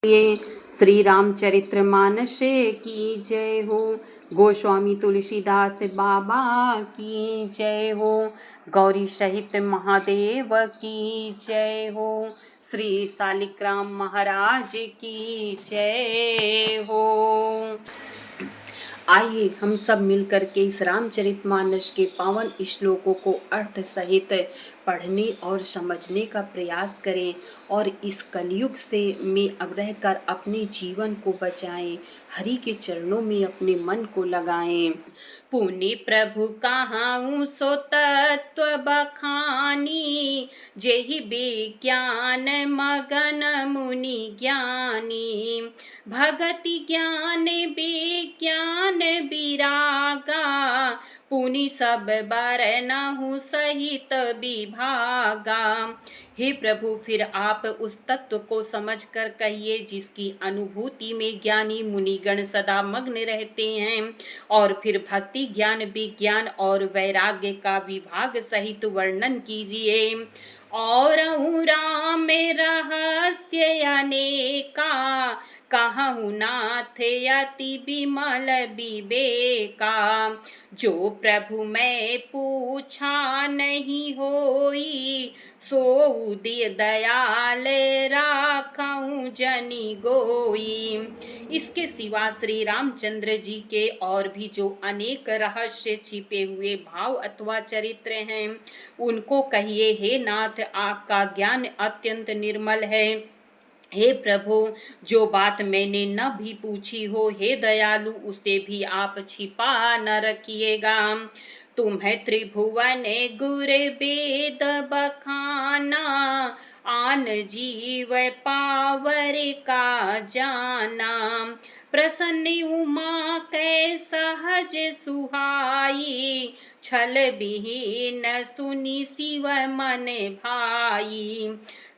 ये श्री रामचरितमानस की जय हो। गोस्वामी तुलसीदास बाबा की जय हो। गौरी सहित महादेव की जय हो। श्री शालिग्राम महाराज की जय हो। आइए हम सब मिलकर के इस रामचरितमानस के पावन श्लोकों को अर्थ सहित पढ़ने और समझने का प्रयास करें और इस कलयुग से में अब रहकर अपने जीवन को बचाएं, हरि के चरणों में अपने मन को लगाएं। पुनि प्रभु कहाऊँ सो तत्व बखानी, जेहि विज्ञान मगन मुनि ज्ञानी। भगति ज्ञान विज्ञान विरागा, पुनि सब बरनहु सहित विभागा। हे प्रभु, फिर आप उस तत्व को समझकर कहिए जिसकी अनुभूति में ज्ञानी मुनिगण सदा मग्न रहते हैं, और फिर भक्ति ज्ञान विज्ञान और वैराग्य का विभाग सहित वर्णन कीजिए। और राम रहस्य अनेका, कहूँ नाथ अति विमल विवेका। जो प्रभु मैं पूछा नहीं होई, सो दयाल राखऊँ जनि गोई। इसके सिवा श्री रामचंद्र जी के और भी जो अनेक रहस्य छिपे हुए भाव अथवा चरित्र हैं, उनको कहिए, हे नाथ, आपका ज्ञान अत्यंत निर्मल है। हे प्रभु, जो बात मैंने न भी पूछी हो, हे दयालु, उसे भी आप छिपा न रखिएगा। तुम्हें त्रिभुवन गुर वेद बखाना, आन जीव पावर का जाना। प्रसन्न उमा कै सहज सुहाई, छल विहीन सुनी शिव मन भाई।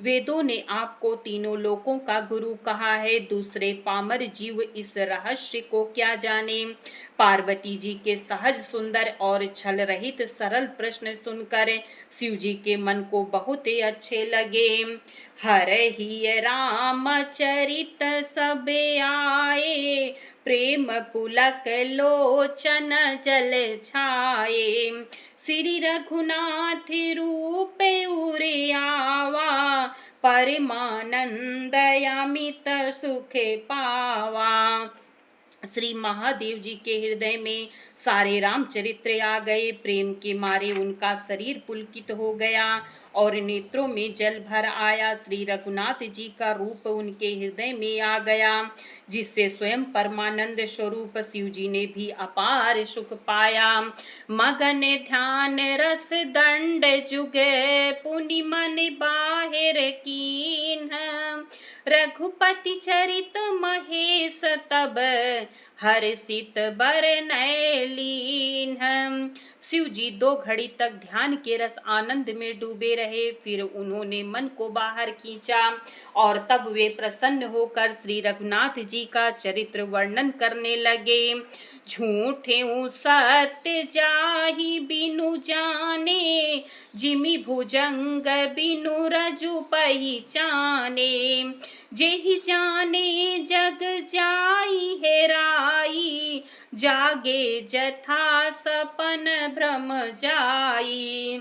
वेदों ने आपको तीनों लोकों का गुरु कहा है, दूसरे पामर जीव इस रहस्य को क्या जाने। पार्वती जी के सहज सुंदर और छल रहित सरल प्रश्न सुनकर शिव जी के मन को बहुत ही अच्छे लगे। हर ही रामचरित सब आए, प्रेम पुलक लोचन जल छाए। श्री रघुनाथ रूप उरियावा, परमानंद अमित सुख पावा। श्री महादेव जी के हृदय में सारे रामचरित्र आ गए। प्रेम के मारे उनका शरीर पुलकित हो गया और नेत्रों में जल भर आया। श्री रघुनाथ जी का रूप उनके हृदय में आ गया, जिससे स्वयं परमानंद स्वरूप शिव जी ने भी अपार सुख पाया। मगन ध्यान रस दंड जुग, पुनि मन बाहिर कीन। रघुपति चरित महेश तब, हर्षित बरनय लीन। शिव जी 2 घड़ी तक ध्यान के रस आनंद में डूबे रहे। फिर उन्होंने मन को बाहर खींचा और तब वे प्रसन्न होकर श्री रघुनाथ जी का चरित्र वर्णन करने लगे। झूठे सत्य जाहि बिनु जाने, जिमि भुजंग बिनु रजु पहिचाने। जेहि जाने जग जाई हेराई, जागे जथा सपन भ्रम जाई।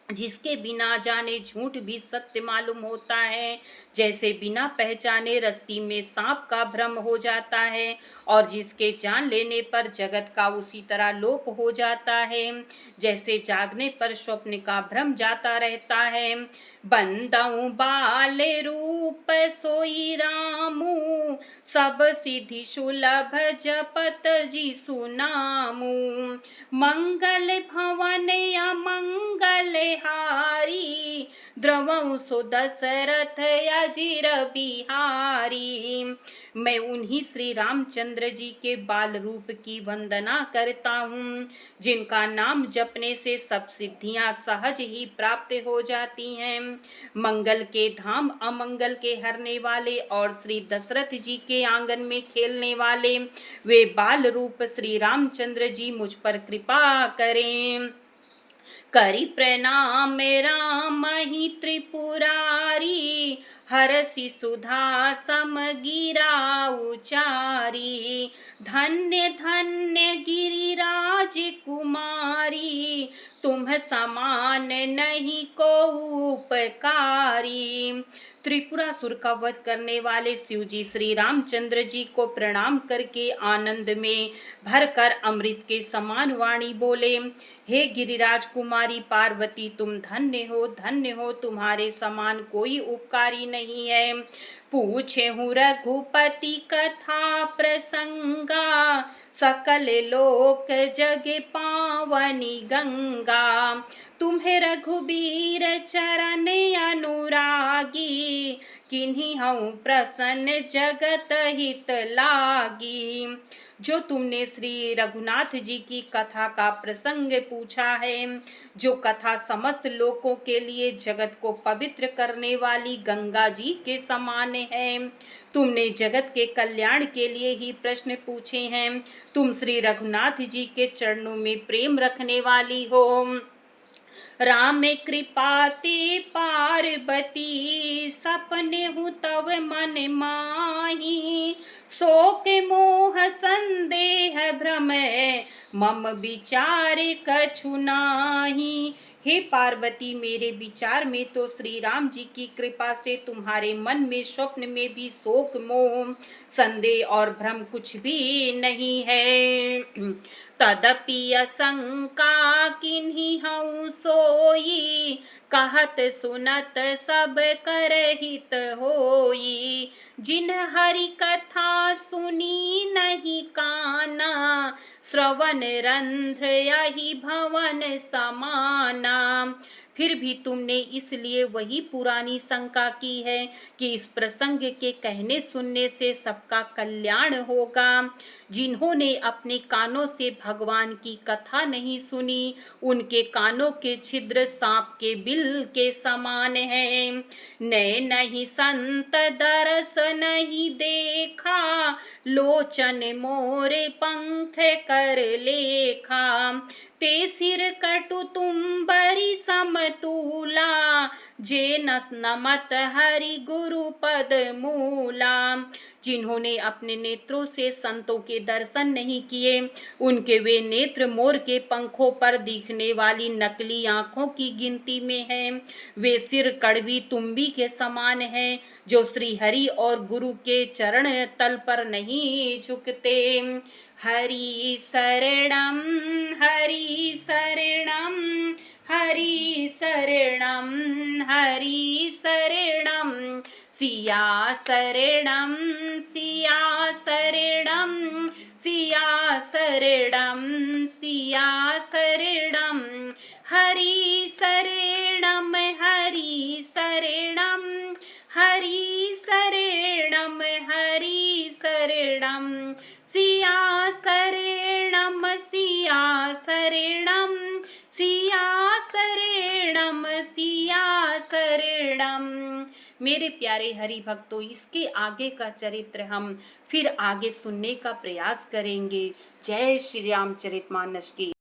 जिसके बिना जाने झूठ भी सत्य मालूम होता है, जैसे बिना पहचाने रस्सी में सांप का भ्रम हो जाता है, और जिसके जान लेने पर जगत का उसी तरह लोप हो जाता है, जैसे जागने पर स्वप्न का भ्रम जाता रहता है। बंदऊ बाल रूप सोई रामू, सब सिद्धि सुलभ जपत जिसु नामू। मंगल भवन अमंगल हारी, द्रवऊ सो दशरथ अजिर बिहारी। मैं उन्हीं श्री रामचंद्र जी के बाल रूप की वंदना करता हूँ, जिनका नाम जपने से सब सिद्धियां सहज ही प्राप्त हो जाती हैं। मंगल के धाम अमंगल के हरने वाले और श्री दशरथ जी के आंगन में खेलने वाले वे बाल रूप श्री रामचंद्र जी मुझ पर कृपा करें। करि प्रणाम राम ही त्रिपुरारी, हरसि सुधा समगिरा उचारी। धन्य धन्य गिरिराज कुमारी, तुम समान नहीं को उपकारी। त्रिपुरासुर का वध करने वाले शिव जी श्री रामचंद्र जी को प्रणाम करके आनंद में भरकर अमृत के समान वाणी बोले, हे गिरिराज कुमारी पार्वती, तुम धन्य हो, तुम्हारे समान कोई उपकारी नहीं है। पूछे हूँ रघुपति कथा प्रसंगा, सकल लोक जग पावनी गंगा। तुम्हें रघुबीर चरण अनुरागी, किन्हीं हूँ प्रसन्न जगत हित लागी। जो तुमने श्री रघुनाथ जी की कथा का प्रसंग पूछा है, जो कथा समस्त लोकों के लिए जगत को पवित्र करने वाली गंगा जी के समान है, तुमने जगत के कल्याण के लिए ही प्रश्न पूछे हैं। तुम श्री रघुनाथ जी के चरणों में प्रेम रखने वाली हो। राम कृपा ते पार्वती, सपने हूँ तव मन माही। शोक मोह संदेह भ्रम, मम विचार कछु नाही। हे पार्वती, मेरे विचार में तो श्री राम जी की कृपा से तुम्हारे मन में स्वप्न में भी शोक मोह संदेह और भ्रम कुछ भी नहीं है। तदपि असंका किन्हीं हूँ सोई, कहत सुनत सब कर हित होई। जिन हरि कथा सुनी नहीं काना, श्रवण रंध्र यही भवन समाना। फिर भी तुमने इसलिए वही पुरानी शंका की है कि इस प्रसंग के कहने सुनने से सबका कल्याण होगा। जिन्होंने अपने कानों से भगवान की कथा नहीं सुनी, उनके कानों के छिद्र सांप के बिल के समान हैं। नए नहीं संत दरस नहीं देखा, लोचन मोरे पंख कर लेखा। ते सिर कटु तुम्बरी समतूला, जे नमत हरि गुरु पद मूला। जिन्होंने अपने नेत्रों से संतों के दर्शन नहीं किए, उनके वे नेत्र मोर के पंखों पर दिखने वाली नकली आंखों की गिनती में हैं। वे सिर कड़वी तुम्बी के समान हैं, जो श्री हरि और गुरु के चरण तल पर नहीं झुकते। हरि शरणम हरि शरणम हरि शरणम हरि शरणम, सिया शरणम सिया शरणम सिया शरणम सिया शरणम। हरि शरणम हरि शरणम हरि शरणम हरि शरणम, सिया शरणम सिया शरणम सिया शरणम सिया शरणम। मेरे प्यारे हरि भक्तों, इसके आगे का चरित्र हम फिर आगे सुनने का प्रयास करेंगे। जय श्री रामचरितमानस की।